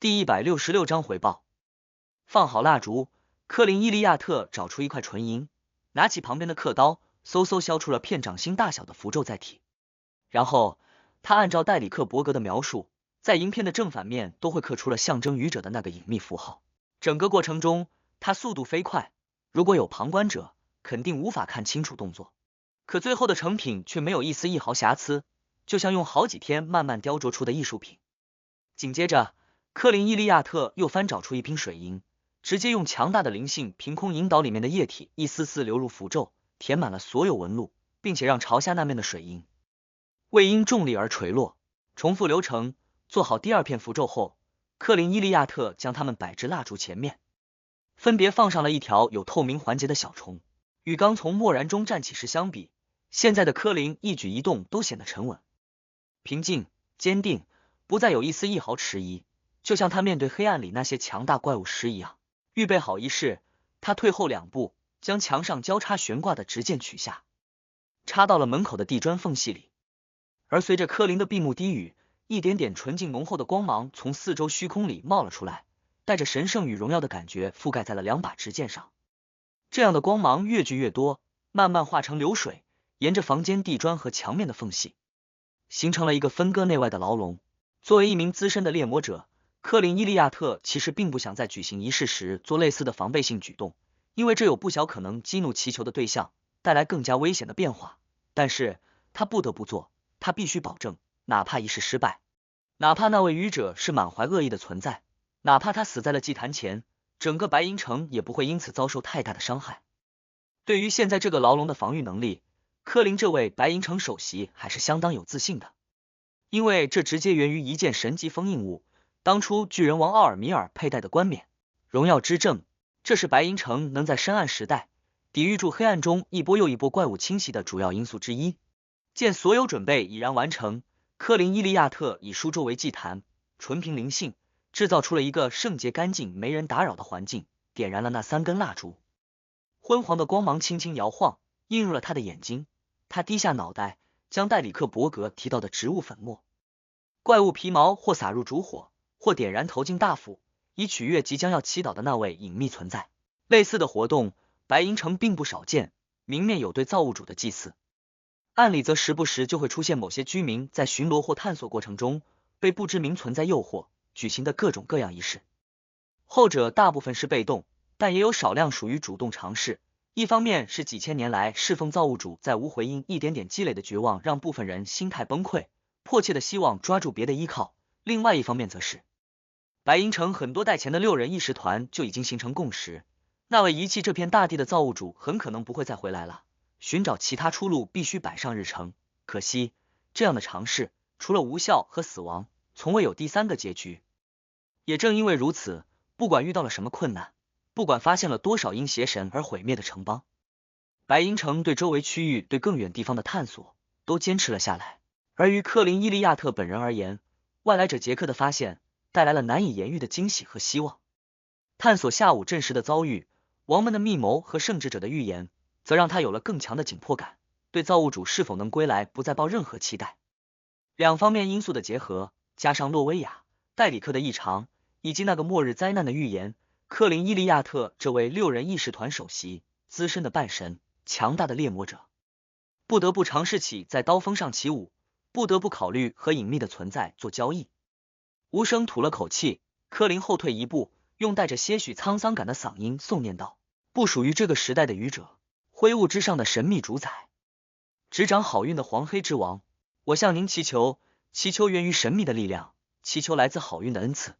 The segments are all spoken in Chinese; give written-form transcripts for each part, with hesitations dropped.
第166章回报。放好蜡烛，科林·伊利亚特找出一块纯银，拿起旁边的刻刀，嗖嗖削出了片掌心大小的符咒载体。然后他按照戴里克伯格的描述，在银片的正反面都会刻出了象征愚者的那个隐秘符号。整个过程中，他速度飞快，如果有旁观者，肯定无法看清楚动作。可最后的成品却没有一毫瑕疵，就像用好几天慢慢雕琢出的艺术品。紧接着，科林·伊利亚特又翻找出一瓶水银，直接用强大的灵性凭空引导里面的液体一丝丝流入符咒，填满了所有纹路，并且让朝下那面的水银未因重力而垂落。重复流程，做好第二片符咒后，科林·伊利亚特将它们摆至蜡烛前面，分别放上了一条有透明环节的小虫。与刚从漠然中站起时相比，现在的科林一举一动都显得沉稳、平静、坚定，不再有一毫迟疑，就像他面对黑暗里那些强大怪物时一样。预备好一试，他退后2步，将墙上交叉悬挂的直剑取下，插到了门口的地砖缝隙里。而随着科林的闭目低语，一点点纯净浓厚的光芒从四周虚空里冒了出来，带着神圣与荣耀的感觉覆盖在了2把直剑上。这样的光芒越聚越多，慢慢化成流水，沿着房间地砖和墙面的缝隙，形成了一个分割内外的牢笼。作为一名资深的猎魔者，科林·伊利亚特其实并不想在举行仪式时做类似的防备性举动，因为这有不小可能激怒祈求的对象，带来更加危险的变化。但是他不得不做，他必须保证，哪怕仪式失败，哪怕那位愚者是满怀恶意的存在，哪怕他死在了祭坛前，整个白银城也不会因此遭受太大的伤害。对于现在这个牢笼的防御能力，科林这位白银城首席还是相当有自信的，因为这直接源于一件神级封印物，当初巨人王奥尔米尔佩戴的冠冕荣耀之证，这是白银城能在深暗时代抵御住黑暗中一波又一波怪物侵袭的主要因素之一。见所有准备已然完成，科林·伊利亚特以书桌为祭坛，纯凭灵性制造出了一个圣洁干净没人打扰的环境，点燃了那3根蜡烛。昏黄的光芒轻轻摇晃，映入了他的眼睛。他低下脑袋，将戴里克伯格提到的植物粉末、怪物皮毛或撒入烛火，或点燃投进大釜，以取悦即将要祈祷的那位隐秘存在。类似的活动，白银城并不少见，明面有对造物主的祭祀，暗里则时不时就会出现某些居民在巡逻或探索过程中被不知名存在诱惑，举行的各种各样仪式。后者大部分是被动，但也有少量属于主动尝试。一方面是几千年来侍奉造物主在无回应一点点积累的绝望让部分人心态崩溃，迫切的希望抓住别的依靠，另外一方面则是白银城很多代前的6人议事团就已经形成共识，那位遗弃这片大地的造物主很可能不会再回来了，寻找其他出路必须摆上日程。可惜这样的尝试除了无效和死亡，从未有第3个结局。也正因为如此，不管遇到了什么困难，不管发现了多少因邪神而毁灭的城邦，白银城对周围区域对更远地方的探索都坚持了下来。而于科林·伊利亚特本人而言，外来者杰克的发现带来了难以言喻的惊喜和希望。探索下午证实的遭遇，王们的密谋和圣职者的预言，则让他有了更强的紧迫感，对造物主是否能归来不再抱任何期待。2方面因素的结合，加上洛威亚、戴里克的异常，以及那个末日灾难的预言，科林·伊利亚特这位6人议事团首席，资深的半神，强大的猎魔者，不得不尝试起在刀锋上起舞，不得不考虑和隐秘的存在做交易。无声吐了口气，科林后退1步，用带着些许沧桑感的嗓音诵念道：不属于这个时代的愚者，灰雾之上的神秘主宰，执掌好运的黄黑之王，我向您祈求，祈求源于神秘的力量，祈求来自好运的恩赐，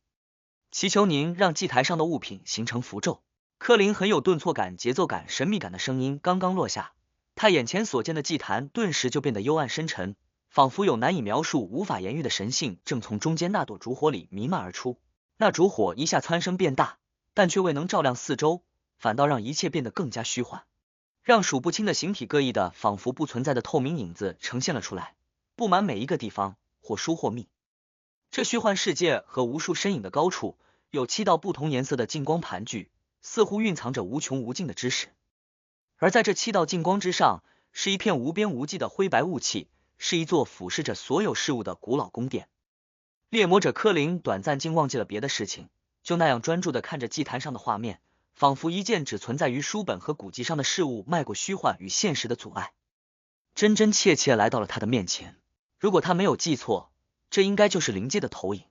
祈求您让祭台上的物品形成符咒。科林很有顿挫感、节奏感、神秘感的声音刚刚落下，他眼前所见的祭坛顿时就变得幽暗深沉，仿佛有难以描述、无法言喻的神性正从中间那朵烛火里弥漫而出。那烛火一下蹿升变大，但却未能照亮四周，反倒让一切变得更加虚幻，让数不清的形体各异的仿佛不存在的透明影子呈现了出来，布满每一个地方，或疏或密。这虚幻世界和无数身影的高处，有7道不同颜色的净光盘踞，似乎蕴藏着无穷无尽的知识。而在这7道净光之上，是一片无边无际的灰白雾气，是一座俯视着所有事物的古老宫殿。猎魔者柯林短暂竟忘记了别的事情，就那样专注地看着祭坛上的画面，仿佛一件只存在于书本和古籍上的事物迈过虚幻与现实的阻碍，真真切切来到了他的面前。如果他没有记错，这应该就是灵界的投影。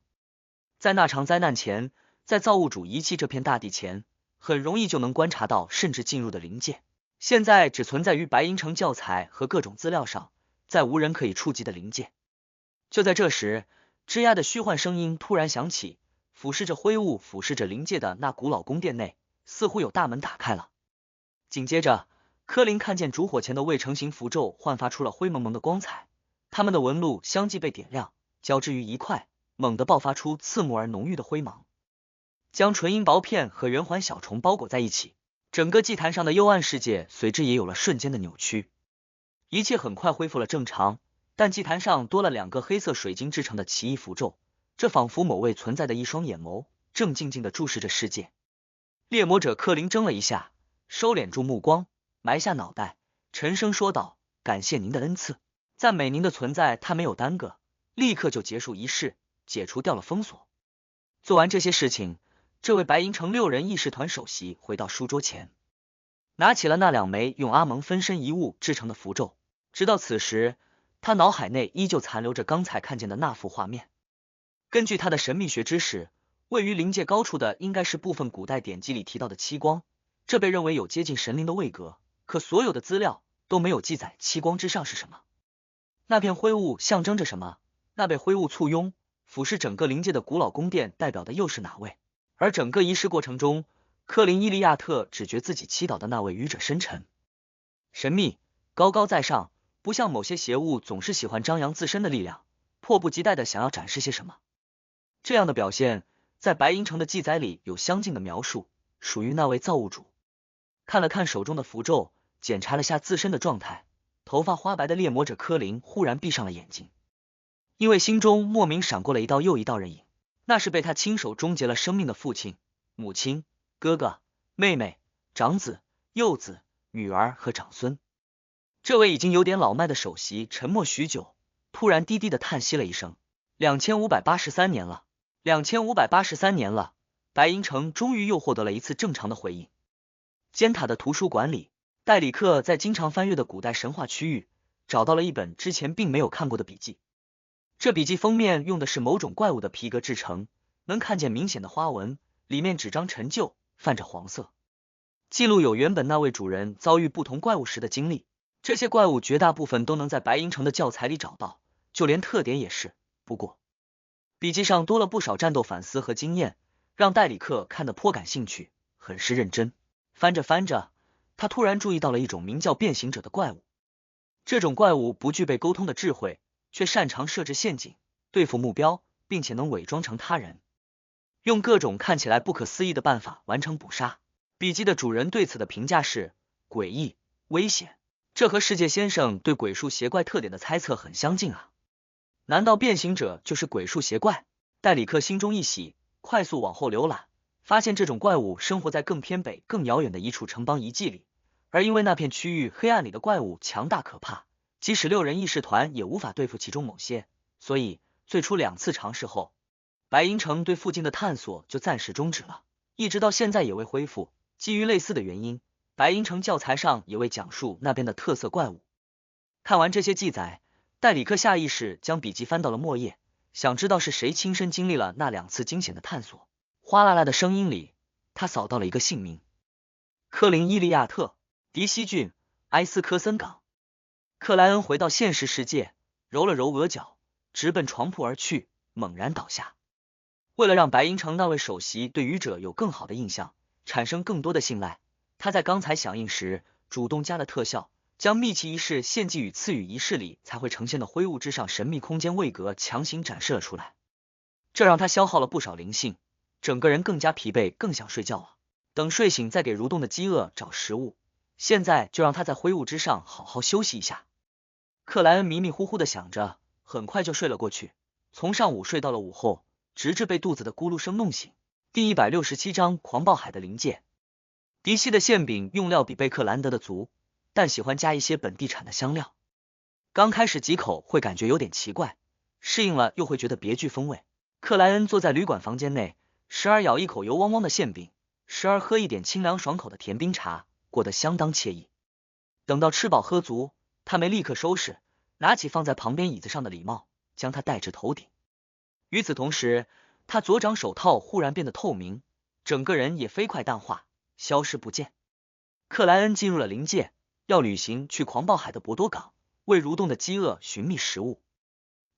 在那场灾难前，在造物主遗弃这片大地前，很容易就能观察到甚至进入的灵界，现在只存在于白银城教材和各种资料上，在无人可以触及的灵界。就在这时，吱呀的虚幻声音突然响起，俯视着灰雾，俯视着灵界的那古老宫殿内，似乎有大门打开了。紧接着，柯林看见烛火前的未成形符咒焕发出了灰蒙蒙的光彩，它们的纹路相继被点亮，交织于一块，猛地爆发出刺目而浓郁的灰芒，将纯银薄片和圆环小虫包裹在一起。整个祭坛上的幽暗世界随之也有了瞬间的扭曲，一切很快恢复了正常。但祭坛上多了2个黑色水晶制成的奇异符咒，这仿佛某位存在的一双眼眸，正静静地注视着世界。猎魔者柯林怔了一下，收敛住目光，埋下脑袋，沉声说道：“感谢您的恩赐，赞美您的存在。”他没有耽搁，立刻就结束仪式，解除掉了封锁。做完这些事情，这位白银城6人议事团首席回到书桌前，拿起了那2枚用阿蒙分身遗物制成的符咒。直到此时，他脑海内依旧残留着刚才看见的那幅画面。根据他的神秘学知识，位于灵界高处的应该是部分古代典籍里提到的七光，这被认为有接近神灵的位格，可所有的资料都没有记载七光之上是什么。那片灰雾象征着什么？那被灰雾簇拥俯视整个灵界的古老宫殿代表的又是哪位？而整个仪式过程中，科林·伊利亚特只觉自己祈祷的那位愚者深沉、神秘、高高在上，不像某些邪物总是喜欢张扬自身的力量，迫不及待的想要展示些什么。这样的表现在白银城的记载里有相近的描述，属于那位造物主。看了看手中的符咒，检查了下自身的状态，头发花白的猎魔者科林忽然闭上了眼睛，因为心中莫名闪过了一道又一道人影，那是被他亲手终结了生命的父亲、母亲、哥哥、妹妹、长子、幼子、女儿和长孙。这位已经有点老迈的首席沉默许久，突然低低的叹息了一声：“2583年了，2583年了。”白银城终于又获得了一次正常的回应。尖塔的图书馆里，戴里克在经常翻阅的古代神话区域找到了一本之前并没有看过的笔记。这笔记封面用的是某种怪物的皮革制成，能看见明显的花纹，里面纸张陈旧，泛着黄色，记录有原本那位主人遭遇不同怪物时的经历。这些怪物绝大部分都能在白银城的教材里找到，就连特点也是。不过笔记上多了不少战斗反思和经验，让戴里克看得颇感兴趣，很是认真。翻着翻着，他突然注意到了一种名叫变形者的怪物。这种怪物不具备沟通的智慧，却擅长设置陷阱，对付目标，并且能伪装成他人，用各种看起来不可思议的办法完成捕杀。笔记的主人对此的评价是诡异、危险。这和世界先生对鬼术邪怪特点的猜测很相近啊！难道变形者就是鬼术邪怪？戴里克心中一喜，快速往后浏览，发现这种怪物生活在更偏北、更遥远的一处城邦遗迹里，而因为那片区域黑暗里的怪物强大可怕，即使6人议事团也无法对付其中某些，所以最初2次尝试后，白银城对附近的探索就暂时终止了，一直到现在也未恢复。基于类似的原因，白银城教材上也未讲述那边的特色怪物。看完这些记载，戴里克下意识将笔记翻到了末页，想知道是谁亲身经历了那2次惊险的探索。哗啦啦的声音里，他扫到了一个姓名：科林·伊利亚特，迪西郡埃斯科森港。克莱恩回到现实世界，揉了揉额角，直奔床铺而去，猛然倒下。为了让白银城那位首席对愚者有更好的印象，产生更多的信赖，他在刚才响应时主动加了特效，将秘器仪式献祭与赐予仪式里才会呈现的灰雾之上神秘空间位格强行展示了出来。这让他消耗了不少灵性，整个人更加疲惫，更想睡觉了。等睡醒再给蠕动的饥饿找食物，现在就让他在灰雾之上好好休息一下。克莱恩迷迷糊糊的想着，很快就睡了过去，从上午睡到了午后，直至被肚子的咕噜声弄醒。第167章狂暴海的临界。迪西的馅饼用料比贝克兰德的足，但喜欢加一些本地产的香料。刚开始几口会感觉有点奇怪，适应了又会觉得别具风味。克莱恩坐在旅馆房间内，时而咬一口油汪汪的馅饼，时而喝一点清凉爽口的甜冰茶，过得相当惬意。等到吃饱喝足，他没立刻收拾，拿起放在旁边椅子上的礼帽，将它戴至头顶。与此同时，他左掌手套忽然变得透明，整个人也飞快淡化，消失不见。克莱恩进入了临界，要旅行去狂暴海的博多港，为蠕动的饥饿寻觅食物。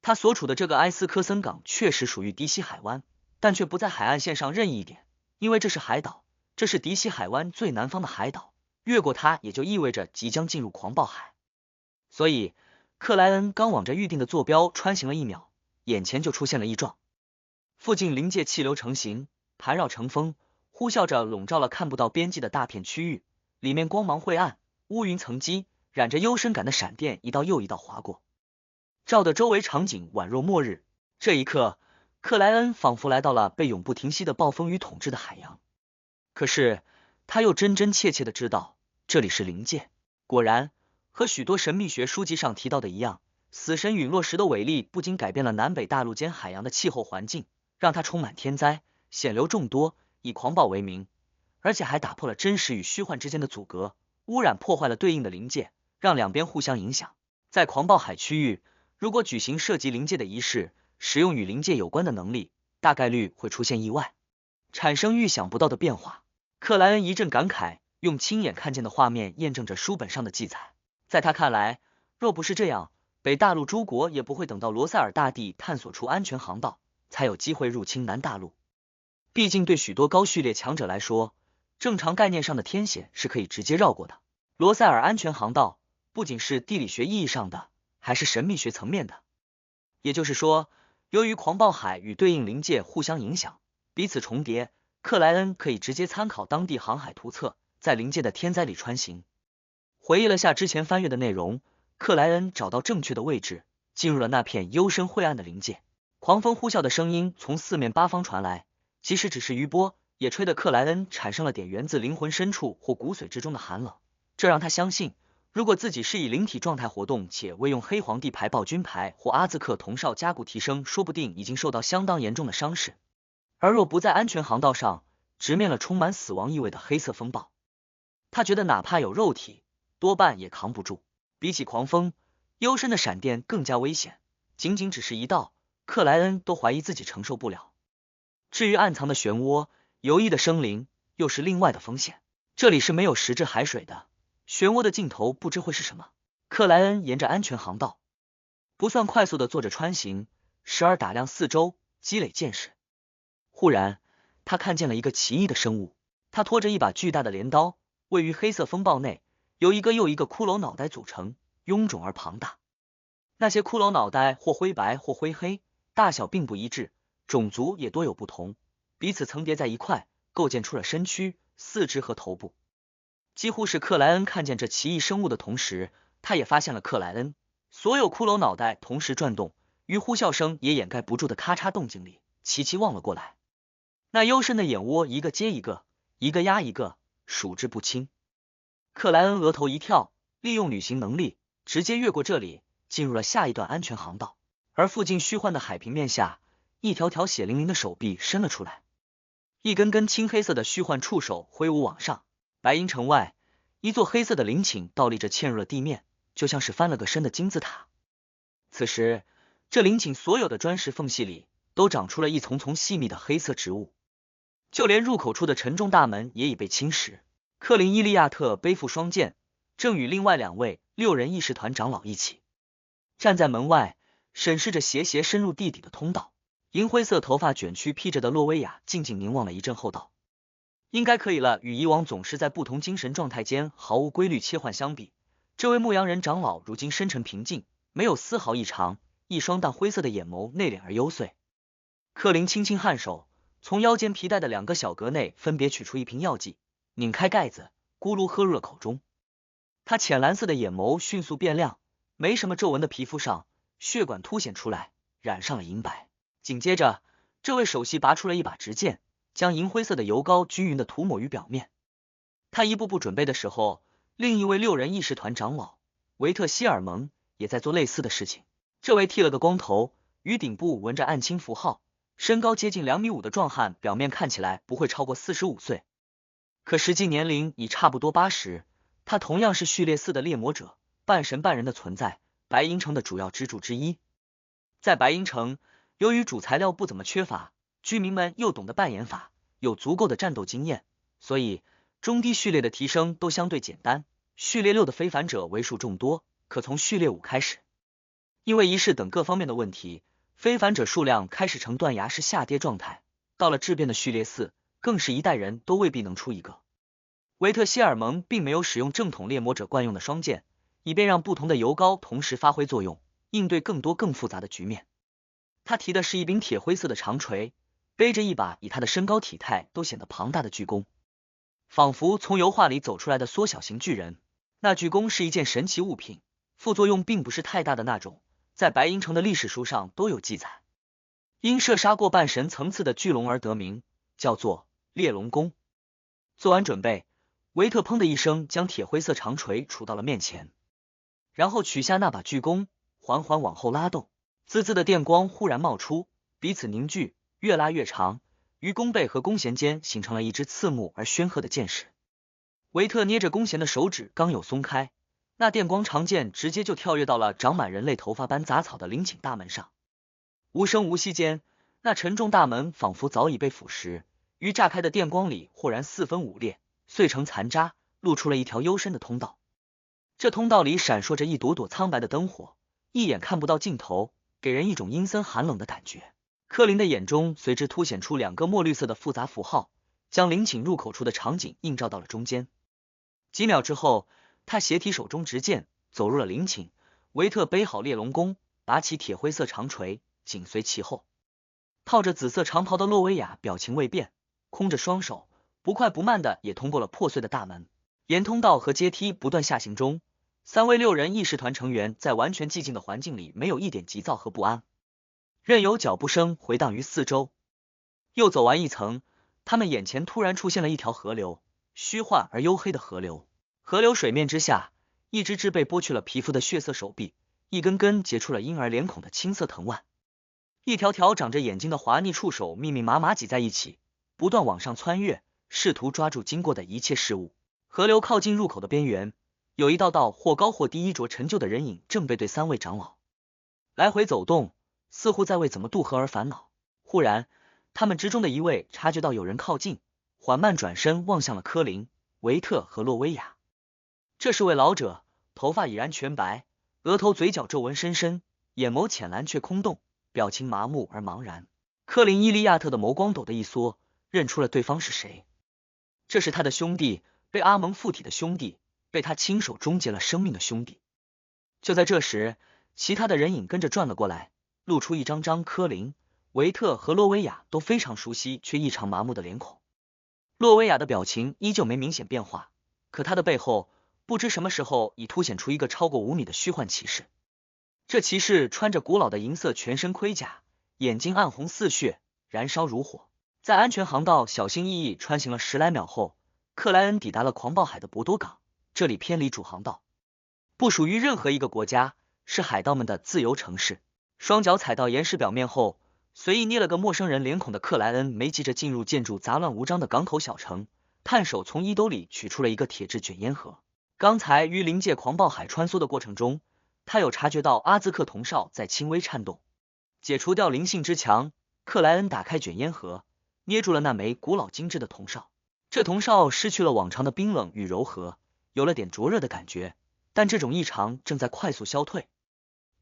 他所处的这个埃斯科森港确实属于迪西海湾，但却不在海岸线上任意一点，因为这是海岛，这是迪西海湾最南方的海岛，越过它也就意味着即将进入狂暴海。所以克莱恩刚往着预定的坐标穿行了1秒，眼前就出现了异状。附近临界气流成型，盘绕成风，呼啸着笼罩了看不到边际的大片区域，里面光芒晦暗，乌云层积，染着幽深感的闪电一道又一道划过，照得周围场景宛若末日。这一刻，克莱恩仿佛来到了被永不停息的暴风雨统治的海洋。可是他又真真切切的知道，这里是临界。果然，和许多神秘学书籍上提到的一样，死神陨落时的伟力不仅改变了南北大陆间海洋的气候环境，让它充满天灾，险流众多，以狂暴为名，而且还打破了真实与虚幻之间的阻隔，污染破坏了对应的临界，让两边互相影响。在狂暴海区域，如果举行涉及临界的仪式，使用与临界有关的能力，大概率会出现意外，产生预想不到的变化。克莱恩一阵感慨，用亲眼看见的画面验证着书本上的记载。在他看来，若不是这样，北大陆诸国也不会等到罗塞尔大帝探索出安全航道，才有机会入侵南大陆。毕竟对许多高序列强者来说，正常概念上的天险是可以直接绕过的。罗塞尔安全航道不仅是地理学意义上的，还是神秘学层面的。也就是说，由于狂暴海与对应临界互相影响，彼此重叠，克莱恩可以直接参考当地航海图册，在临界的天灾里穿行。回忆了下之前翻阅的内容，克莱恩找到正确的位置，进入了那片幽深晦暗的临界。狂风呼啸的声音从四面八方传来，即使只是余波，也吹得克莱恩产生了点源自灵魂深处或骨髓之中的寒冷。这让他相信，如果自己是以灵体状态活动，且未用黑皇帝牌、暴君牌或阿兹克铜哨加固提升，说不定已经受到相当严重的伤势。而若不在安全航道上，直面了充满死亡意味的黑色风暴，他觉得哪怕有肉体，多半也扛不住。比起狂风，幽深的闪电更加危险，仅仅只是一道，克莱恩都怀疑自己承受不了。至于暗藏的漩涡，游弋的生灵，又是另外的风险。这里是没有实质海水的，漩涡的尽头不知会是什么。克莱恩沿着安全航道，不算快速的做着穿行，时而打量四周，积累见识。忽然，他看见了一个奇异的生物，他拖着一把巨大的镰刀，位于黑色风暴内，由一个又一个骷髅脑袋组成，臃肿而庞大。那些骷髅脑袋或灰白或灰黑，大小并不一致，种族也多有不同，彼此层叠在一块，构建出了身躯、四肢和头部。几乎是克莱恩看见这奇异生物的同时，他也发现了克莱恩。所有骷髅脑袋同时转动，于呼啸声也掩盖不住的咔嚓动静里，齐齐望了过来。那幽深的眼窝一个接一个，一个压一个，数之不清。克莱恩额头一跳，利用旅行能力，直接越过这里，进入了下一段安全航道。而附近虚幻的海平面下，一条条血淋淋的手臂伸了出来，一根根青黑色的虚幻触手挥舞往上。白银城外，一座黑色的陵寝倒立着嵌入了地面，就像是翻了个身的金字塔。此时，这陵寝所有的砖石缝隙里都长出了一丛丛细密的黑色植物，就连入口处的沉重大门也已被侵蚀。克林伊利亚特背负双剑，正与另外2位6人议事团长老一起站在门外，审视着斜斜深入地底的通道。银灰色头发卷曲披着的洛威亚静静凝望了一阵后道：应该可以了。与以往总是在不同精神状态间毫无规律切换相比，这位牧羊人长老如今深沉平静，没有丝毫异常，一双淡灰色的眼眸内敛而幽邃。克林轻轻颔首，从腰间皮带的2个小格内分别取出一瓶药剂，拧开盖子，咕噜喝入了口中。他浅蓝色的眼眸迅速变亮，没什么皱纹的皮肤上血管凸显出来，染上了银白。紧接着，这位首席拔出了一把直剑，将银灰色的油膏均匀的涂抹于表面。他一步步准备的时候，另一位6人议事团长老维特希尔蒙也在做类似的事情。这位剃了个光头，于顶部纹着暗青符号，身高接近2.5米的壮汉，表面看起来不会超过45岁，可实际年龄已差不多80。他同样是序列4的猎魔者，半神半人的存在，白银城的主要支柱之一。在白银城，由于主材料不怎么缺乏，居民们又懂得扮演法，有足够的战斗经验，所以中低序列的提升都相对简单。序列6的非凡者为数众多，可从序列5开始。因为仪式等各方面的问题，非凡者数量开始呈断崖式下跌状态，到了质变的序列4，更是一代人都未必能出一个。维特希尔蒙并没有使用正统猎魔者惯用的双剑，以便让不同的油膏同时发挥作用，应对更多更复杂的局面。他提的是一柄铁灰色的长锤，背着一把以他的身高体态都显得庞大的巨弓，仿佛从油画里走出来的缩小型巨人。那巨弓是一件神奇物品，副作用并不是太大的那种，在白银城的历史书上都有记载。因射杀过半神层次的巨龙而得名，叫做猎龙弓。做完准备，维特砰的一声将铁灰色长锤杵到了面前，然后取下那把巨弓，缓缓往后拉动，滋滋的电光忽然冒出，彼此凝聚，越拉越长，于弓背和弓弦间形成了一支刺目而煊赫的箭矢。维特捏着弓弦的手指刚有松开，那电光长剑直接就跳跃到了长满人类头发般杂草的陵寝大门上。无声无息间，那沉重大门仿佛早已被腐蚀，于炸开的电光里豁然四分五裂，碎成残渣，露出了一条幽深的通道。这通道里闪烁着一朵朵苍白的灯火，一眼看不到尽头，给人一种阴森寒冷的感觉。柯林的眼中随之凸显出2个墨绿色的复杂符号，将陵寝入口处的场景映照到了中间。几秒之后，他携提手中执剑走入了陵寝，维特背好猎龙弓，拔起铁灰色长锤，紧随其后。套着紫色长袍的洛维亚表情未变，空着双手，不快不慢的也通过了破碎的大门。沿通道和阶梯不断下行中，3位6人义士团成员在完全寂静的环境里没有一点急躁和不安，任由脚步声回荡于四周。又走完一层，他们眼前突然出现了一条河流，虚幻而黝黑的河流。河流水面之下，一只只被剥去了皮肤的血色手臂，一根根结出了婴儿脸孔的青色藤蔓，一条条长着眼睛的滑腻触手密密麻麻挤在一起，不断往上穿越，试图抓住经过的一切事物。河流靠近入口的边缘，有一道道或高或低衣着陈旧的人影正背对3位长老来回走动，似乎在为怎么渡河而烦恼。忽然，他们之中的一位察觉到有人靠近，缓慢转身望向了科林、维特和洛威亚。这是位老者，头发已然全白，额头嘴角皱纹深深，眼眸浅蓝却空洞，表情麻木而茫然。科林·伊利亚特的眸光陡的一缩，认出了对方是谁。这是他的兄弟，被阿蒙附体的兄弟，被他亲手终结了生命的兄弟。就在这时，其他的人影跟着转了过来，露出一张张科林、维特和洛威亚都非常熟悉却异常麻木的脸孔。洛威亚的表情依旧没明显变化，可他的背后不知什么时候已凸显出一个超过5米的虚幻骑士。这骑士穿着古老的银色全身盔甲，眼睛暗红似血，燃烧如火。在安全航道小心翼翼穿行了10来秒后，克莱恩抵达了狂暴海的博多港，这里偏离主航道，不属于任何一个国家，是海盗们的自由城市。双脚踩到岩石表面后，随意捏了个陌生人脸孔的克莱恩没急着进入建筑杂乱无章的港口小城，探手从衣兜里取出了一个铁质卷烟盒。刚才于临界狂暴海穿梭的过程中，他有察觉到阿兹克铜哨在轻微颤动。解除掉灵性之墙，克莱恩打开卷烟盒，捏住了那枚古老精致的铜哨。这铜哨失去了往常的冰冷与柔和，有了点灼热的感觉，但这种异常正在快速消退。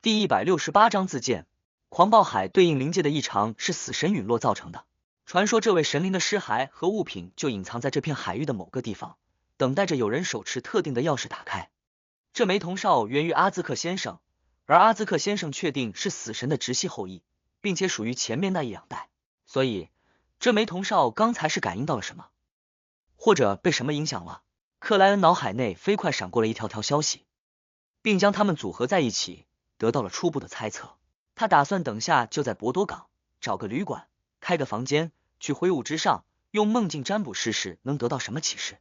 第168章自荐。狂暴海对应临界的异常是死神陨落造成的。传说这位神灵的尸骸和物品就隐藏在这片海域的某个地方，等待着有人手持特定的钥匙打开。这枚铜哨源于阿兹克先生，而阿兹克先生确定是死神的直系后裔，并且属于前面那一两代，所以这枚铜哨刚才是感应到了什么，或者被什么影响了。克莱恩脑海内飞快闪过了一条条消息，并将它们组合在一起，得到了初步的猜测。他打算等下就在博多港找个旅馆，开个房间，去挥舞之上，用梦境占卜试试能得到什么启示，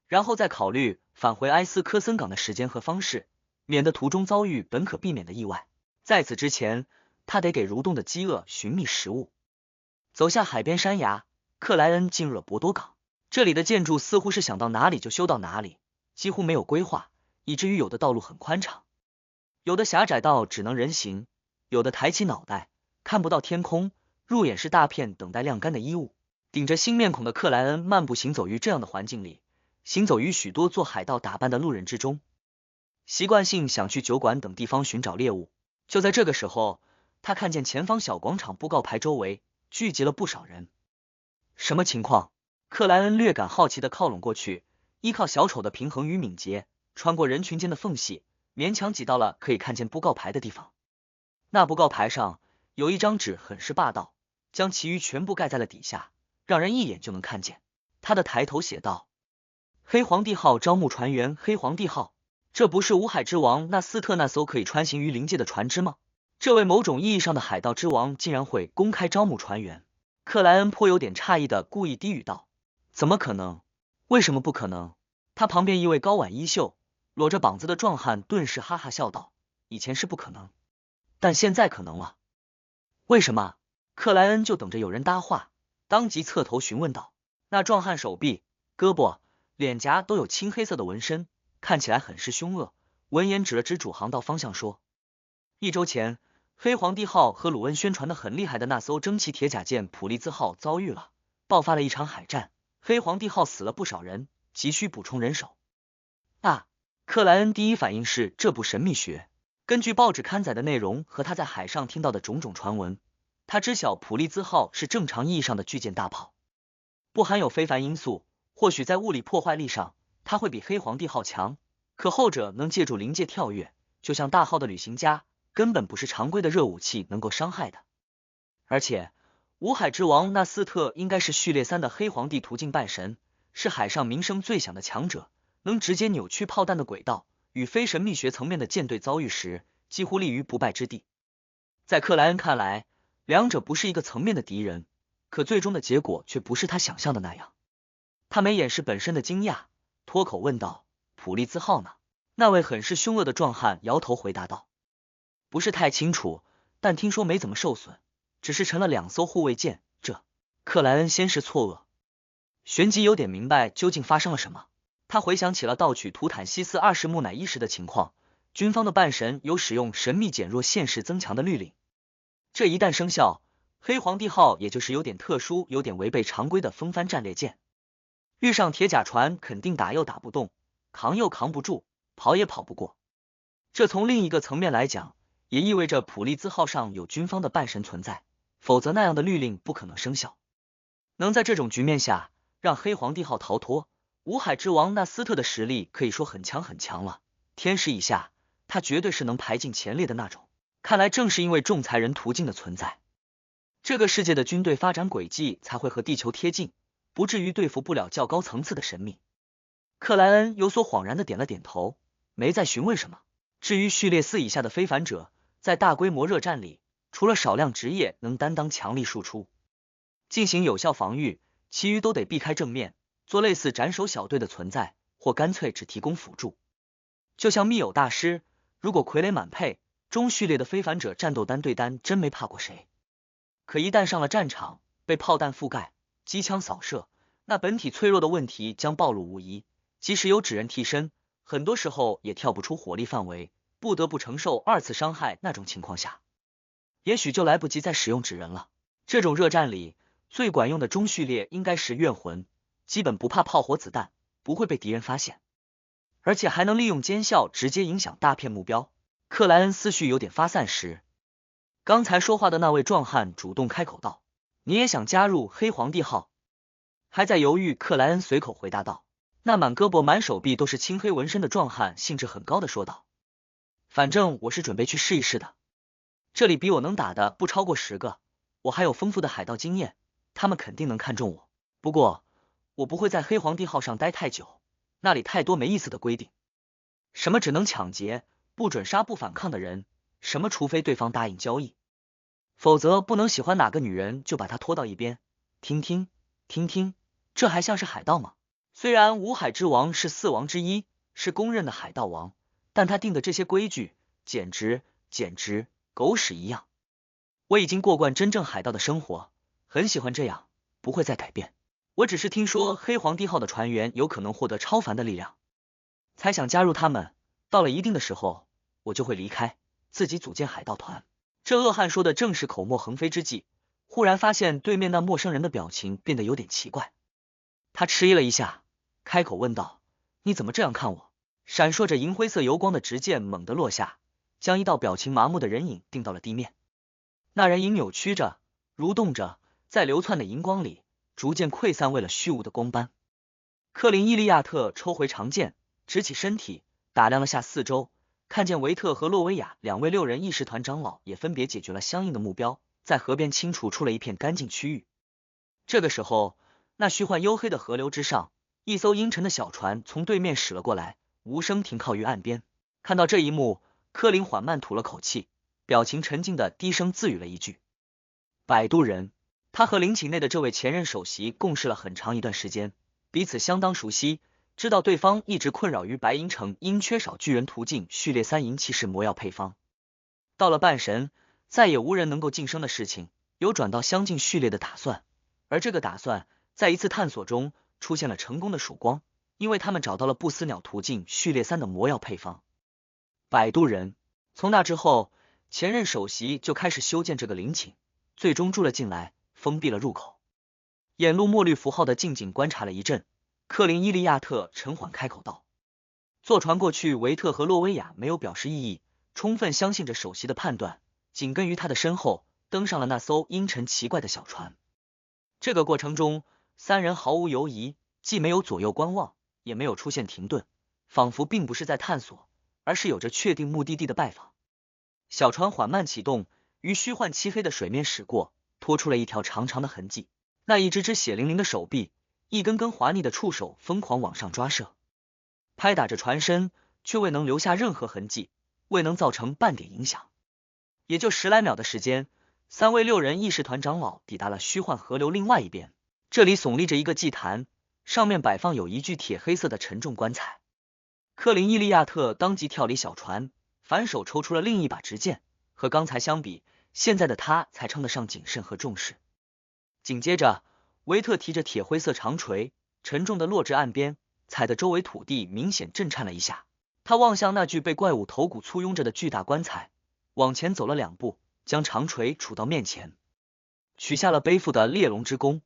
然后再考虑返回埃斯科森港的时间和方式，免得途中遭遇本可避免的意外。在此之前，他得给蠕动的饥饿寻觅食物。走下海边山崖，克莱恩进入了博多港。这里的建筑似乎是想到哪里就修到哪里，几乎没有规划，以至于有的道路很宽敞，有的狭窄到只能人行，有的抬起脑袋看不到天空，入眼是大片等待晾干的衣物。顶着新面孔的克莱恩漫步行走于这样的环境里，行走于许多做海盗打扮的路人之中，习惯性想去酒馆等地方寻找猎物。就在这个时候，他看见前方小广场布告牌周围聚集了不少人。什么情况？克莱恩略感好奇的靠拢过去，依靠小丑的平衡与敏捷，穿过人群间的缝隙，勉强挤到了可以看见布告牌的地方。那布告牌上有一张纸，很是霸道，将其余全部盖在了底下，让人一眼就能看见。他的抬头写道：黑皇帝号招募船员。黑皇帝号，这不是五海之王纳斯特那艘可以穿行于灵界的船只吗？这位某种意义上的海盗之王竟然会公开招募船员。克莱恩颇有点诧异的故意低语道：怎么可能？为什么不可能？他旁边一位高挽衣袖、裸着膀子的壮汉顿时哈哈笑道：以前是不可能，但现在可能了。为什么？克莱恩就等着有人搭话，当即侧头询问道。那壮汉手臂、胳膊、脸颊都有青黑色的纹身，看起来很是凶恶。闻言指了指主航道方向说：1周前，黑皇帝号和鲁恩宣传的很厉害的那艘蒸汽铁甲舰普利兹号遭遇了，爆发了一场海战，黑皇帝号死了不少人，急需补充人手。克莱恩第一反应是这部神秘学。根据报纸刊载的内容和他在海上听到的种种传闻，他知晓普利兹号是正常意义上的巨舰大炮，不含有非凡因素。或许在物理破坏力上，它会比黑皇帝号强，可后者能借助临界跳跃，就像大号的旅行家，根本不是常规的热武器能够伤害的。而且，五海之王纳斯特应该是序列3的黑皇帝途径半神，是海上名声最响的强者，能直接扭曲炮弹的轨道，与非神秘学层面的舰队遭遇时，几乎立于不败之地。在克莱恩看来，两者不是一个层面的敌人，可最终的结果却不是他想象的那样。他没掩饰本身的惊讶，脱口问道：普利兹号呢？那位很是凶恶的壮汉摇头回答道：不是太清楚，但听说没怎么受损，只是沉了2艘护卫舰。克莱恩先是错愕，旋即有点明白究竟发生了什么。他回想起了盗取图坦西斯20木乃伊时的情况，军方的半神有使用神秘减弱现实增强的律令，这一旦生效，黑皇帝号也就是有点特殊、有点违背常规的风帆战列舰，遇上铁甲船肯定打又打不动，扛又扛不住，跑也跑不过。这从另一个层面来讲，也意味着普利兹号上有军方的半神存在，否则那样的律令不可能生效。能在这种局面下让黑皇帝号逃脱，五海之王纳斯特的实力可以说很强很强了，天使以下，他绝对是能排进前列的那种。看来正是因为仲裁人途径的存在，这个世界的军队发展轨迹才会和地球贴近，不至于对付不了较高层次的神秘。克莱恩有所恍然的点了点头，没再询问什么。至于序列4以下的非凡者，在大规模热战里，除了少量职业能担当强力输出，进行有效防御，其余都得避开正面，做类似斩首小队的存在，或干脆只提供辅助。就像密友大师，如果傀儡满配，中序列的非凡者战斗单对单真没怕过谁。可一旦上了战场，被炮弹覆盖，机枪扫射，那本体脆弱的问题将暴露无遗。即使有纸人替身，很多时候也跳不出火力范围，不得不承受2次伤害。那种情况下，也许就来不及再使用纸人了。这种热战里，最管用的中序列应该是怨魂，基本不怕炮火子弹，不会被敌人发现，而且还能利用奸笑直接影响大片目标。克莱恩思绪有点发散时，刚才说话的那位壮汉主动开口道：你也想加入黑皇帝号？还在犹豫，克莱恩随口回答道。那满胳膊满手臂都是青黑纹身的壮汉兴致很高的说道：反正我是准备去试一试的，这里比我能打的不超过10个，我还有丰富的海盗经验，他们肯定能看中我。不过我不会在黑皇帝号上待太久，那里太多没意思的规定，什么只能抢劫，不准杀不反抗的人，什么除非对方答应交易，否则不能喜欢哪个女人就把她拖到一边。听听，这还像是海盗吗？虽然五海之王是4王之一，是公认的海盗王，但他定的这些规矩简直狗屎一样。我已经过惯真正海盗的生活，很喜欢这样，不会再改变。我只是听说黑皇帝号的船员有可能获得超凡的力量，才想加入他们。到了一定的时候，我就会离开，自己组建海盗团。这恶汉说的正是口沫横飞之际，忽然发现对面那陌生人的表情变得有点奇怪。他迟疑了一下，开口问道：“你怎么这样看我？”闪烁着银灰色油光的直剑猛地落下，将一道表情麻木的人影定到了地面。那人影扭曲着，蠕动着，在流窜的银光里，逐渐溃散为了虚无的光斑。克林伊利亚特抽回长剑，直起身体，打量了下四周，看见维特和洛维亚两位6人议事团长老也分别解决了相应的目标，在河边清除出了一片干净区域。这个时候，那虚幻黝黑的河流之上，一艘阴沉的小船从对面驶了过来，无声停靠于岸边。看到这一幕，科林缓慢吐了口气，表情沉静的低声自语了一句：“摆渡人。”他和陵寝内的这位前任首席共事了很长一段时间，彼此相当熟悉，知道对方一直困扰于白银城因缺少巨人途径序列3银骑士魔药配方。到了半神，再也无人能够晋升的事情，有转到相近序列的打算，而这个打算在一次探索中出现了成功的曙光，因为他们找到了不死鸟途径序列3的魔药配方。摆渡人。从那之后，前任首席就开始修建这个陵寝，最终住了进来，封闭了入口。眼露墨绿符号的静静观察了一阵，克林伊利亚特沉缓开口道：“坐船过去。”维特和洛维亚没有表示异议，充分相信着首席的判断，紧跟于他的身后，登上了那艘阴沉奇怪的小船。这个过程中，3人毫无犹疑，既没有左右观望，也没有出现停顿，仿佛并不是在探索，而是有着确定目的地的拜访。小船缓慢启动，于虚幻漆黑的水面驶过，拖出了一条长长的痕迹。那一只只血淋淋的手臂，一根根滑腻的触手疯狂往上抓射，拍打着船身，却未能留下任何痕迹，未能造成半点影响。也就10来秒的时间，3位6人议事团长老抵达了虚幻河流另外一边。这里耸立着一个祭坛，上面摆放有一具铁黑色的沉重棺材。克林伊利亚特当即跳离小船，反手抽出了另一把直剑。和刚才相比，现在的他才称得上谨慎和重视。紧接着，维特提着铁灰色长锤，沉重的落至岸边，踩得周围土地明显震颤了一下。他望向那具被怪物头骨簇拥着的巨大棺材，往前走了2步，将长锤杵到面前，取下了背负的猎龙之弓。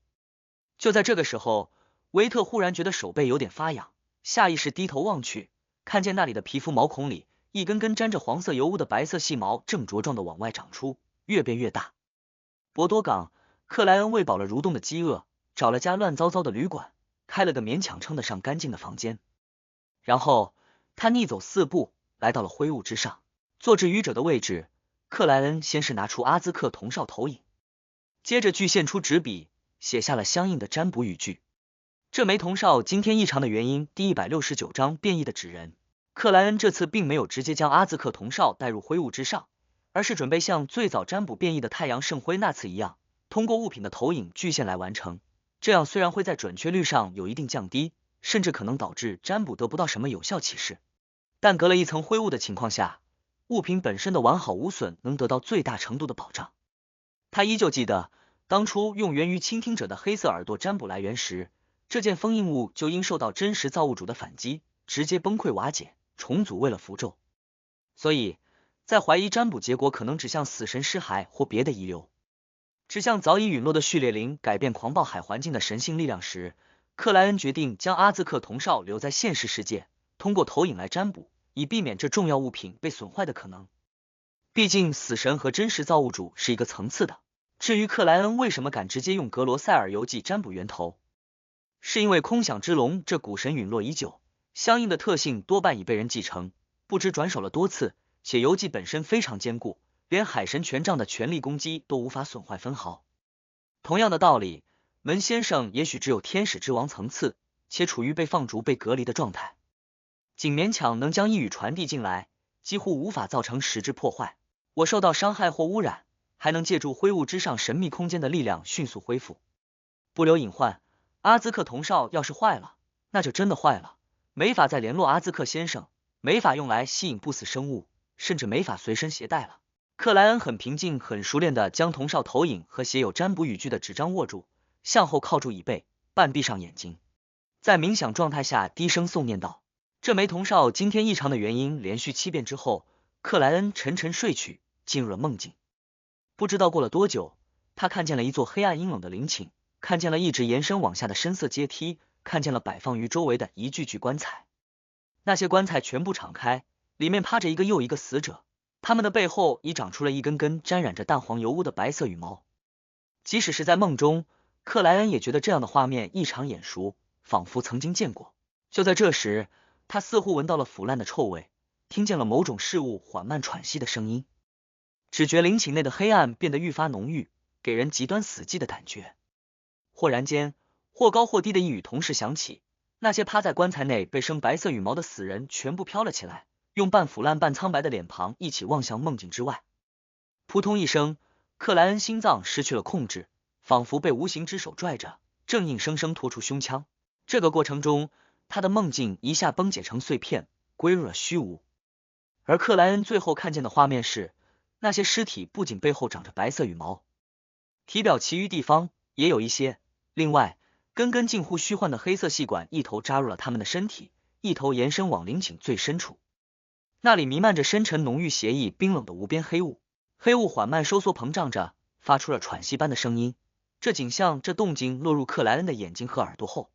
就在这个时候，维特忽然觉得手背有点发痒，下意识低头望去，看见那里的皮肤毛孔里，一根根沾着黄色油污的白色细毛正茁壮的往外长出，越变越大。博多港，克莱恩喂饱了蠕动的饥饿，找了家乱糟糟的旅馆，开了个勉强称得上干净的房间。然后他逆走4步，来到了灰雾之上，坐至愚者的位置。克莱恩先是拿出阿兹克铜哨投影，接着具现出纸笔，写下了相应的占卜语句。这枚铜哨今天异常的原因，第169章变异的纸人。克莱恩这次并没有直接将阿兹克铜哨带入灰雾之上，而是准备像最早占卜变异的太阳圣辉那次一样，通过物品的投影具现来完成。这样虽然会在准确率上有一定降低，甚至可能导致占卜得不到什么有效启示，但隔了一层灰雾的情况下，物品本身的完好无损能得到最大程度的保障。他依旧记得，当初用源于倾听者的黑色耳朵占卜来源时，这件封印物就因受到真实造物主的反击，直接崩溃瓦解，重组为了符咒。所以在怀疑占卜结果可能指向死神尸骸或别的遗留，指向早已陨落的序列灵改变狂暴海环境的神性力量时，克莱恩决定将阿兹克铜哨留在现实世界，通过投影来占卜，以避免这重要物品被损坏的可能。毕竟死神和真实造物主是一个层次的。至于克莱恩为什么敢直接用格罗塞尔游记占卜源头，是因为空想之龙这古神陨落已久，相应的特性多半已被人继承，不知转手了多次，且游记本身非常坚固，连海神权杖的全力攻击都无法损坏分毫。同样的道理，门先生也许只有天使之王层次，且处于被放逐被隔离的状态，仅勉强能将一语传递进来，几乎无法造成实质破坏。我受到伤害或污染，还能借助灰雾之上神秘空间的力量迅速恢复。不留隐患，阿兹克铜哨要是坏了，那就真的坏了，没法再联络阿兹克先生，没法用来吸引不死生物，甚至没法随身携带了。克莱恩很平静、很熟练地将铜哨投影和写有占卜语句的纸张握住，向后靠住椅背，半闭上眼睛，在冥想状态下低声诵念道。这枚铜哨今天异常的原因连续7遍之后，克莱恩沉沉睡去，进入了梦境。不知道过了多久，他看见了一座黑暗阴冷的陵寝，看见了一直延伸往下的深色阶梯，看见了摆放于周围的一具具棺材。那些棺材全部敞开，里面趴着一个又一个死者，他们的背后已长出了一根根沾染着淡黄油污的白色羽毛。即使是在梦中，克莱恩也觉得这样的画面异常眼熟，仿佛曾经见过。就在这时，他似乎闻到了腐烂的臭味，听见了某种事物缓慢喘息的声音，只觉陵寝内的黑暗变得愈发浓郁，给人极端死寂的感觉。忽然间，或高或低的一语同时响起，那些趴在棺材内被生白色羽毛的死人全部飘了起来，用半腐烂半苍白的脸庞一起望向梦境之外。扑通一声，克莱恩心脏失去了控制，仿佛被无形之手拽着，正硬生生拖出胸腔。这个过程中，他的梦境一下崩解成碎片，归入了虚无。而克莱恩最后看见的画面是，那些尸体不仅背后长着白色羽毛，体表其余地方也有一些。另外，根根近乎虚幻的黑色细管一头扎入了他们的身体，一头延伸往陵寝最深处。那里弥漫着深沉浓郁邪异冰冷的无边黑雾，黑雾缓慢收缩膨胀着，发出了喘息般的声音。这景象，这动静落入克莱恩的眼睛和耳朵后，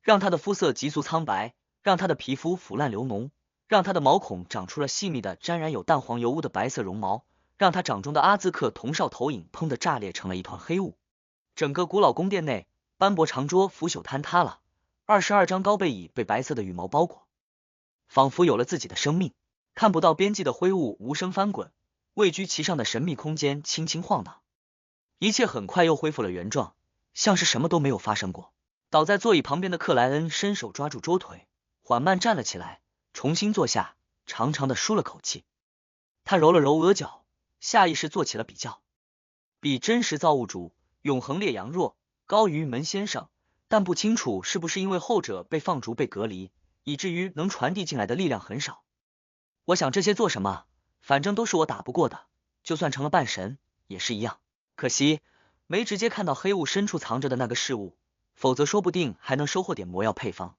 让他的肤色急速苍白，让他的皮肤腐烂流脓，让他的毛孔长出了细密的沾染有淡黄油污的白色绒毛，让他掌中的阿兹克铜哨投影砰的炸裂成了一团黑雾。整个古老宫殿内，斑驳长桌腐朽坍塌了，22张高背椅被白色的羽毛包裹，仿佛有了自己的生命。看不到边际的灰雾无声翻滚，位居其上的神秘空间轻轻晃荡，一切很快又恢复了原状，像是什么都没有发生过。倒在座椅旁边的克莱恩伸手抓住桌腿，缓慢站了起来，重新坐下，长长的舒了口气。他揉了揉额角，下意识做起了比较，比真实造物主永恒烈阳若高于门先生，但不清楚是不是因为后者被放逐被隔离，以至于能传递进来的力量很少。我想这些做什么，反正都是我打不过的，就算成了半神也是一样。可惜没直接看到黑雾深处藏着的那个事物，否则说不定还能收获点魔药配方，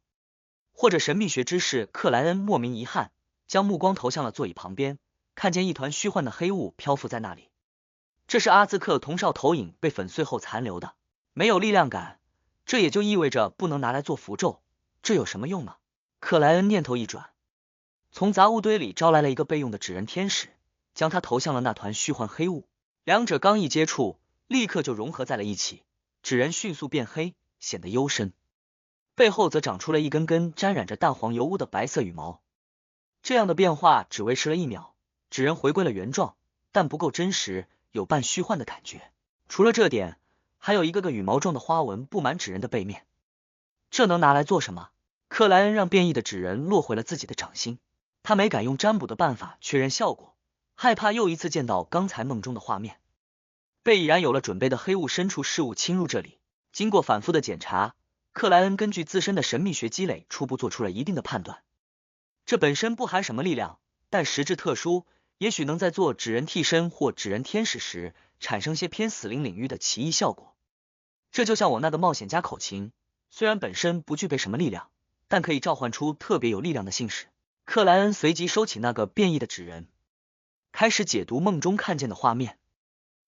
或者神秘学知识。克莱恩莫名遗憾，将目光投向了座椅旁边，看见一团虚幻的黑雾漂浮在那里。这是阿兹克铜哨投影被粉碎后残留的，没有力量感，这也就意味着不能拿来做符咒，这有什么用呢？克莱恩念头一转，从杂物堆里招来了一个备用的纸人天使，将它投向了那团虚幻黑雾。两者刚一接触，立刻就融合在了一起，纸人迅速变黑，显得幽深，背后则长出了一根根沾染着淡黄油污的白色羽毛。这样的变化只维持了1秒，纸人回归了原状，但不够真实，有半虚幻的感觉。除了这点，还有一个个羽毛状的花纹布满纸人的背面。这能拿来做什么？克莱恩让变异的纸人落回了自己的掌心，他没敢用占卜的办法确认效果，害怕又一次见到刚才梦中的画面。被已然有了准备的黑雾深处事物侵入这里，经过反复的检查，克莱恩根据自身的神秘学积累，初步做出了一定的判断。这本身不含什么力量，但实质特殊，也许能在做纸人替身或纸人天使时，产生些偏死灵领域的奇异效果。这就像我那个冒险家口琴，虽然本身不具备什么力量，但可以召唤出特别有力量的信使。克莱恩随即收起那个变异的纸人，开始解读梦中看见的画面。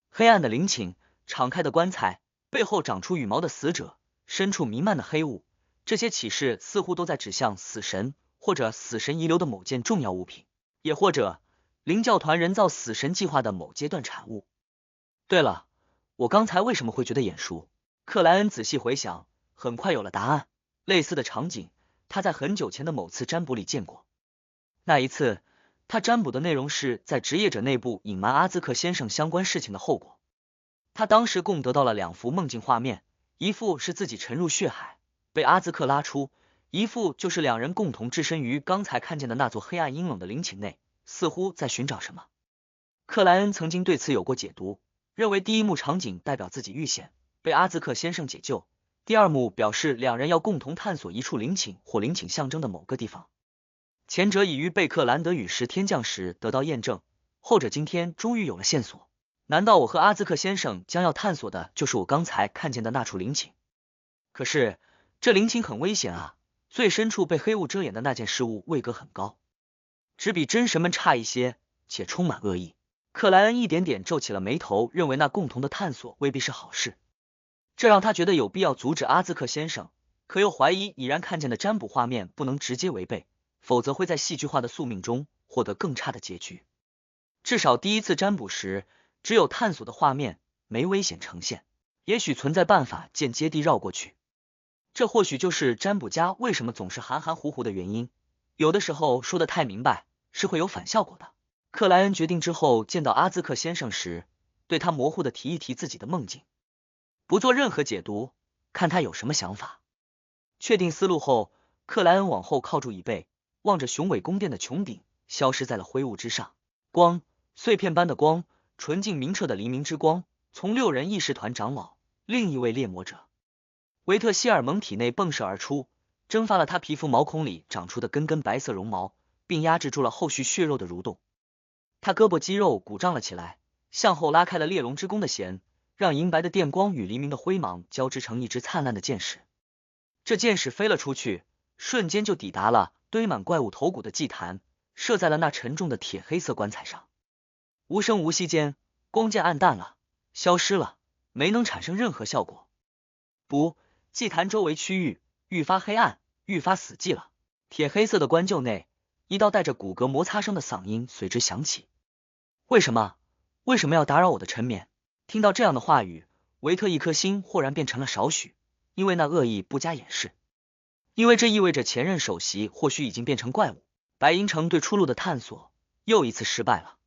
黑暗的陵寝，敞开的棺材，背后长出羽毛的死者，深处弥漫的黑雾，这些启示似乎都在指向死神，或者死神遗留的某件重要物品，也或者灵教团人造死神计划的某阶段产物。对了，我刚才为什么会觉得眼熟？克莱恩仔细回想，很快有了答案。类似的场景，他在很久前的某次占卜里见过。那一次，他占卜的内容是在职业者内部隐瞒阿兹克先生相关事情的后果。他当时共得到了2幅梦境画面，一幅是自己沉入血海，被阿兹克拉出，一幅就是2人共同置身于刚才看见的那座黑暗阴冷的陵寝内，似乎在寻找什么。克莱恩曾经对此有过解读，认为第一幕场景代表自己遇险，被阿兹克先生解救，第二幕表示2人要共同探索一处陵寝或陵寝象征的某个地方。前者已于贝克兰德陨石天降时得到验证，后者今天终于有了线索。难道我和阿兹克先生将要探索的就是我刚才看见的那处陵寝？可是这陵寝很危险啊，最深处被黑雾遮掩的那件事物位格很高，只比真神们差一些，且充满恶意。克莱恩一点点皱起了眉头，认为那共同的探索未必是好事，这让他觉得有必要阻止阿兹克先生，可又怀疑已然看见的占卜画面不能直接违背，否则会在戏剧化的宿命中获得更差的结局。至少第一次占卜时，只有探索的画面，没危险呈现，也许存在办法间接地绕过去。这或许就是占卜家为什么总是含含糊糊的原因，有的时候说的太明白是会有反效果的。克莱恩决定之后见到阿兹克先生时，对他模糊的提一提自己的梦境，不做任何解读，看他有什么想法。确定思路后，克莱恩往后靠住椅背，望着雄伟宫殿的穹顶，消失在了灰雾之上。光，碎片般的光，纯净明澈的黎明之光，从6人议事团长老，另一位猎魔者维特希尔蒙体内迸射而出，蒸发了他皮肤毛孔里长出的根根白色绒毛，并压制住了后续血肉的蠕动。他胳膊肌肉鼓胀了起来，向后拉开了猎龙之弓的弦，让银白的电光与黎明的辉芒交织成一支灿烂的箭矢。这箭矢飞了出去，瞬间就抵达了堆满怪物头骨的祭坛，射在了那沉重的铁黑色棺材上。无声无息间，光剑暗淡了，消失了，没能产生任何效果。不，祭坛周围区域愈发黑暗，愈发死寂了。铁黑色的棺柩内，一道带着骨骼摩擦声的嗓音随之响起：为什么要打扰我的沉眠？听到这样的话语，维特一颗心豁然变成了少许，因为那恶意不加掩饰，因为这意味着前任首席或许已经变成怪物。白银城对出路的探索又一次失败了。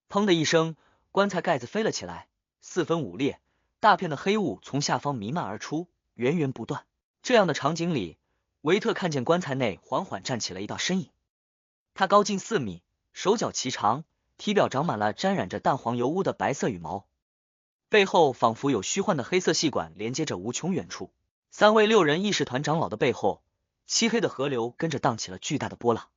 砰的一声，棺材盖子飞了起来，四分五裂，大片的黑雾从下方弥漫而出，源源不断。这样的场景里，维特看见棺材内缓缓站起了一道身影。他高近4米，手脚齐长，体表长满了沾染着淡黄油污的白色羽毛，背后仿佛有虚幻的黑色细管连接着无穷远处。3位6人议事团长老的背后，漆黑的河流跟着荡起了巨大的波浪，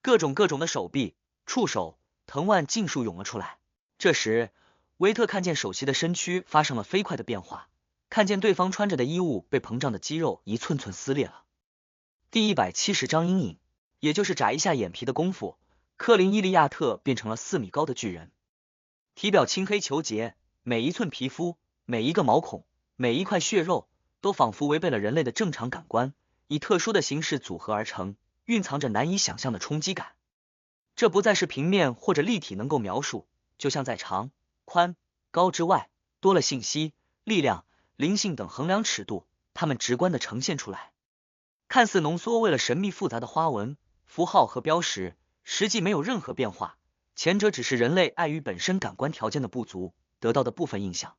各种的手臂、触手、藤蔓尽数涌了出来。这时，维特看见首席的身躯发生了飞快的变化，看见对方穿着的衣物被膨胀的肌肉一寸寸撕裂了。第170章阴影，也就是眨一下眼皮的功夫，克林伊利亚特变成了4米高的巨人，体表青黑球结，每一寸皮肤，每一个毛孔，每一块血肉，都仿佛违背了人类的正常感官，以特殊的形式组合而成，蕴藏着难以想象的冲击感。这不再是平面或者立体能够描述，就像在长、宽、高之外，多了信息、力量、灵性等衡量尺度，它们直观地呈现出来。看似浓缩为了神秘复杂的花纹、符号和标识，实际没有任何变化，前者只是人类碍于本身感官条件的不足得到的部分印象。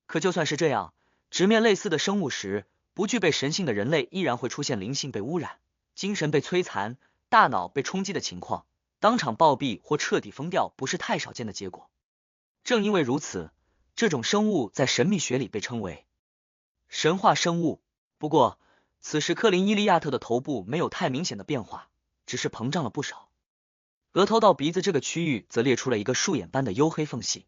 可就算是这样，直面类似的生物时，不具备神性的人类依然会出现灵性被污染、精神被摧残、大脑被冲击的情况，当场暴毙或彻底疯掉不是太少见的结果。正因为如此，这种生物在神秘学里被称为神话生物。不过此时克林伊利亚特的头部没有太明显的变化，只是膨胀了不少，额头到鼻子这个区域则裂出了一个树眼般的黝黑缝隙。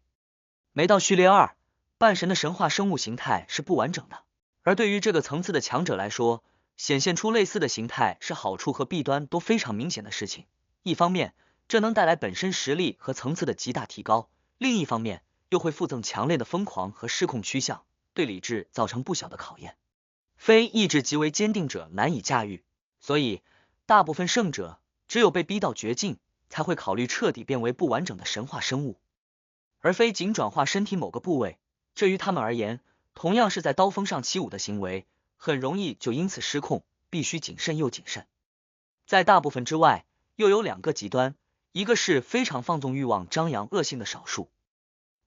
没到序列2，半神的神话生物形态是不完整的，而对于这个层次的强者来说，显现出类似的形态是好处和弊端都非常明显的事情。一方面，这能带来本身实力和层次的极大提高，另一方面又会附赠强烈的疯狂和失控趋向，对理智造成不小的考验。非意志极为坚定者难以驾驭，所以大部分圣者只有被逼到绝境，才会考虑彻底变为不完整的神话生物，而非仅转化身体某个部位。这于他们而言，同样是在刀锋上起舞的行为，很容易就因此失控，必须谨慎又谨慎。在大部分之外，又有2个极端，一个是非常放纵欲望、张扬恶性的少数，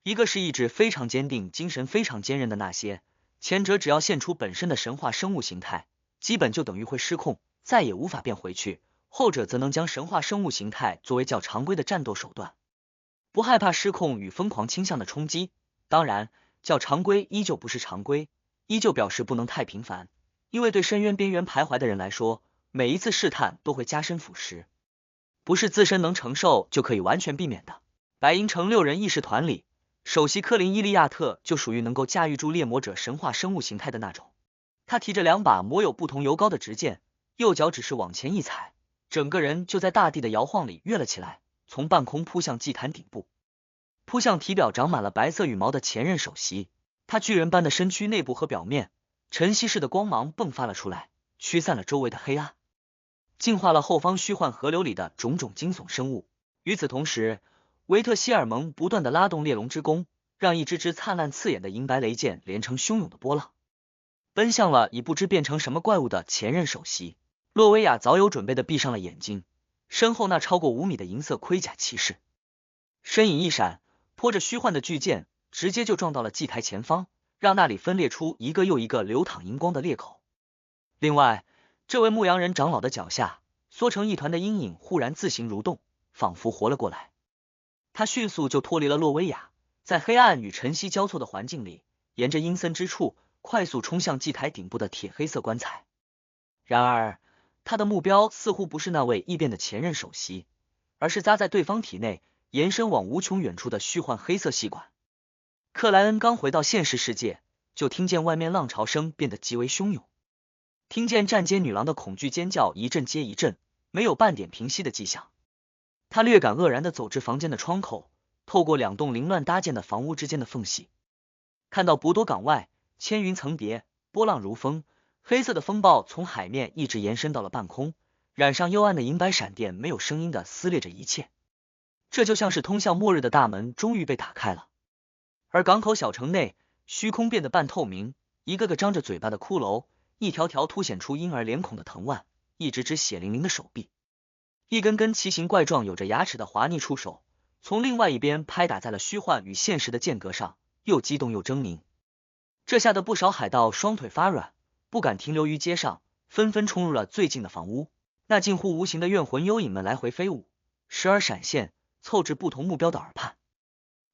一个是意志非常坚定、精神非常坚韧的那些。前者只要现出本身的神话生物形态，基本就等于会失控，再也无法变回去；后者则能将神话生物形态作为较常规的战斗手段，不害怕失控与疯狂倾向的冲击。当然，较常规依旧不是常规，依旧表示不能太频繁，因为对深渊边缘徘徊的人来说，每一次试探都会加深腐蚀，不是自身能承受就可以完全避免的。白银城6人议事团里，首席科林伊利亚特就属于能够驾驭住猎魔者神话生物形态的那种。他提着2把磨有不同油膏的直剑，右脚只是往前一踩，整个人就在大地的摇晃里跃了起来，从半空扑向祭坛顶部，扑向体表长满了白色羽毛的前任首席。他巨人般的身躯内部和表面，晨曦似的光芒迸发了出来，驱散了周围的黑暗，净化了后方虚幻河流里的种种惊悚生物。与此同时，维特希尔蒙不断地拉动猎龙之弓，让一支支灿烂刺眼的银白雷剑连成汹涌的波浪，奔向了已不知变成什么怪物的前任首席。洛维亚早有准备地闭上了眼睛，身后那超过5米的银色盔甲骑士身影一闪，拖着虚幻的巨剑直接就撞到了祭台前方，让那里分裂出一个又一个流淌银光的裂口。另外，这位牧羊人长老的脚下缩成一团的阴影忽然自行蠕动，仿佛活了过来。他迅速就脱离了洛维亚，在黑暗与晨曦交错的环境里，沿着阴森之处快速冲向祭台顶部的铁黑色棺材。然而他的目标似乎不是那位异变的前任首席，而是扎在对方体内延伸往无穷远处的虚幻黑色细管。克莱恩刚回到现实世界，就听见外面浪潮声变得极为汹涌，听见站街女郎的恐惧尖叫一阵接一阵，没有半点平息的迹象。他略感愕然地走至房间的窗口，透过2栋凌乱搭建的房屋之间的缝隙，看到博多港外千云层叠，波浪如风，黑色的风暴从海面一直延伸到了半空，染上幽暗的银白闪电没有声音地撕裂着一切。这就像是通向末日的大门终于被打开了。而港口小城内，虚空变得半透明，一个个张着嘴巴的骷髅，一条条凸显出婴儿脸孔的藤蔓，一只只血淋淋的手臂，一根根奇形怪状有着牙齿的滑腻触手，从另外一边拍打在了虚幻与现实的间隔上，又激动又狰狞。这吓得不少海盗双腿发软，不敢停留于街上，纷纷冲入了最近的房屋。那近乎无形的怨魂幽影们来回飞舞，时而闪现，凑至不同目标的耳畔，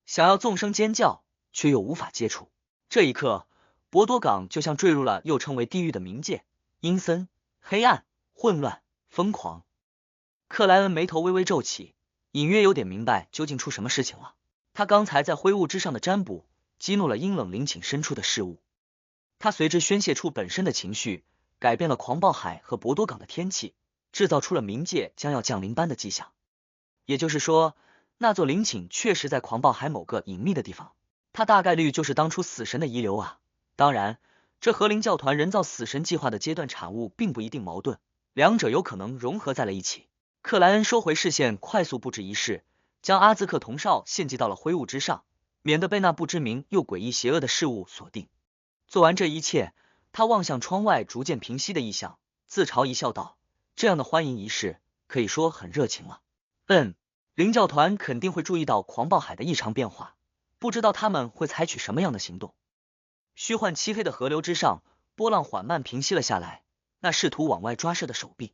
想要纵声尖叫，却又无法接触。这一刻，博多港就像坠入了又称为地狱的冥界，阴森、黑暗、混乱、疯狂。克莱恩眉头微微皱起，隐约有点明白究竟出什么事情了。他刚才在灰雾之上的占卜，激怒了阴冷陵寝深处的事物，他随之宣泄出本身的情绪，改变了狂暴海和博多港的天气，制造出了冥界将要降临般的迹象。也就是说，那座陵寝确实在狂暴海某个隐秘的地方，它大概率就是当初死神的遗留啊。当然，这和灵教团人造死神计划的阶段产物并不一定矛盾，两者有可能融合在了一起。克莱恩收回视线，快速布置仪式，将阿兹克铜哨献祭到了灰雾之上，免得被那不知名又诡异邪恶的事物锁定。做完这一切，他望向窗外逐渐平息的异象，自嘲一笑道：这样的欢迎仪式可以说很热情了。灵教团肯定会注意到狂暴海的异常变化，不知道他们会采取什么样的行动。虚幻漆黑的河流之上，波浪缓慢平息了下来，那试图往外抓射的手臂、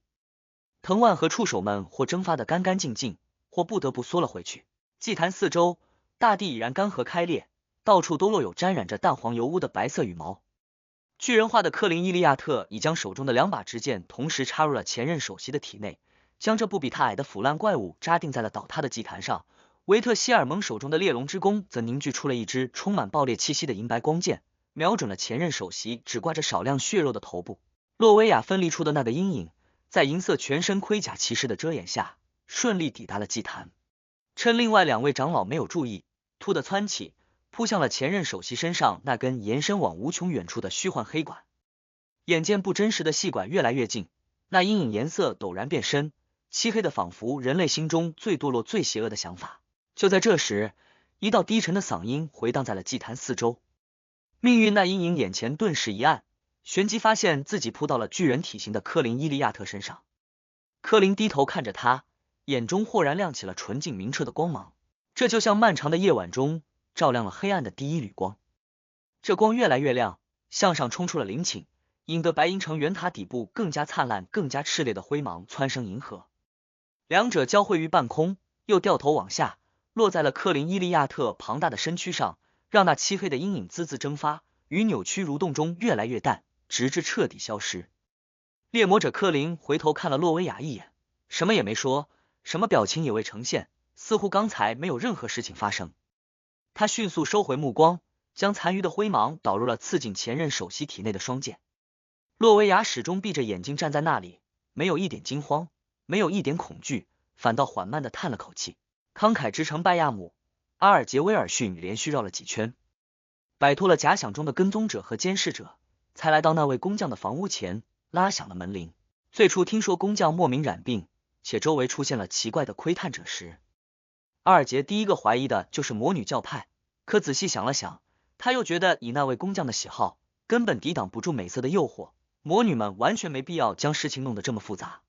藤蔓和触手们或蒸发得干干净净，或不得不缩了回去。祭坛四周，大地已然干涸开裂，到处都落有沾染着淡黄油污的白色羽毛。巨人化的克林伊利亚特已将手中的2把直剑同时插入了前任首席的体内，将这不比他矮的腐烂怪物扎定在了倒塌的祭坛上。维特希尔蒙手中的猎龙之弓则凝聚出了一支充满爆裂气息的银白光剑，瞄准了前任首席只挂着少量血肉的头部。洛维亚分离出的那个阴影，在银色全身盔甲骑士的遮掩下，顺利抵达了祭坛。趁另外2位长老没有注意，突地窜起，扑向了前任首席身上那根延伸往无穷远处的虚幻黑管。眼见不真实的细管越来越近，那阴影颜色陡然变深，漆黑的仿佛人类心中最堕落最邪恶的想法。就在这时，一道低沉的嗓音回荡在了祭坛四周。命运那阴影眼前顿时一暗，旋即发现自己扑到了巨人体型的科林伊利亚特身上。科林低头看着他，眼中豁然亮起了纯净明澈的光芒，这就像漫长的夜晚中照亮了黑暗的第一缕光。这光越来越亮，向上冲出了陵寝，引得白银城圆塔底部更加灿烂更加炽烈的辉芒蹿升银河。两者交汇于半空，又掉头往下，落在了克林伊利亚特庞大的身躯上，让那漆黑的阴影滋滋蒸发，于扭曲蠕动中越来越淡，直至彻底消失。猎魔者科林回头看了洛维亚一眼，什么也没说，什么表情也未呈现，似乎刚才没有任何事情发生。他迅速收回目光，将残余的灰芒导入了刺进前任首席体内的双剑。洛维亚始终闭着眼睛站在那里，没有一点惊慌，没有一点恐惧，反倒缓慢地叹了口气。慷慨之城拜亚姆，阿尔杰威尔逊连续绕了几圈，摆脱了假想中的跟踪者和监视者，才来到那位工匠的房屋前，拉响了门铃。最初听说工匠莫名染病，且周围出现了奇怪的窥探者时，阿尔杰第一个怀疑的就是魔女教派，可仔细想了想，他又觉得以那位工匠的喜好，根本抵挡不住美色的诱惑，魔女们完全没必要将事情弄得这么复杂，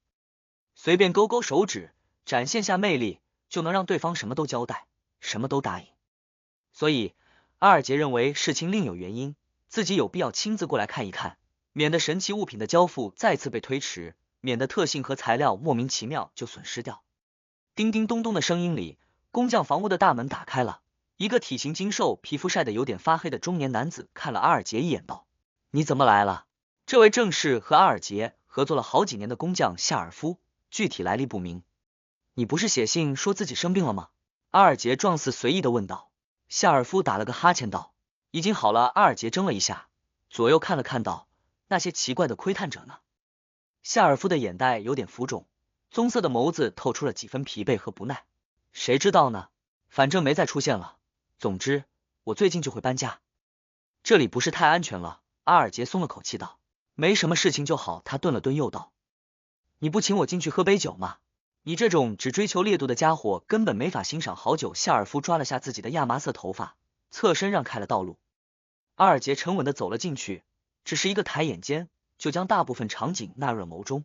随便勾勾手指，展现下魅力，就能让对方什么都交代，什么都答应。所以阿尔杰认为事情另有原因，自己有必要亲自过来看一看，免得神奇物品的交付再次被推迟，免得特性和材料莫名其妙就损失掉。叮叮咚咚的声音里，工匠房屋的大门打开了，一个体型精瘦、皮肤晒得有点发黑的中年男子看了阿尔杰一眼道：“你怎么来了？”这位正是和阿尔杰合作了好几年的工匠夏尔夫，具体来历不明。你不是写信说自己生病了吗？阿尔杰状似随意的问道。夏尔夫打了个哈欠道：“已经好了。”阿尔杰怔了一下，左右看了看道：“那些奇怪的窥探者呢？”夏尔夫的眼袋有点浮肿，棕色的眸子透出了几分疲惫和不耐。谁知道呢？反正没再出现了。总之，我最近就会搬家，这里不是太安全了。阿尔杰松了口气道：“没什么事情就好。”他顿了顿又道：“你不请我进去喝杯酒吗？你这种只追求烈度的家伙根本没法欣赏好酒。”夏尔夫抓了下自己的亚麻色头发，侧身让开了道路。阿尔杰沉稳的走了进去，只是一个抬眼间，就将大部分场景纳入了眸中。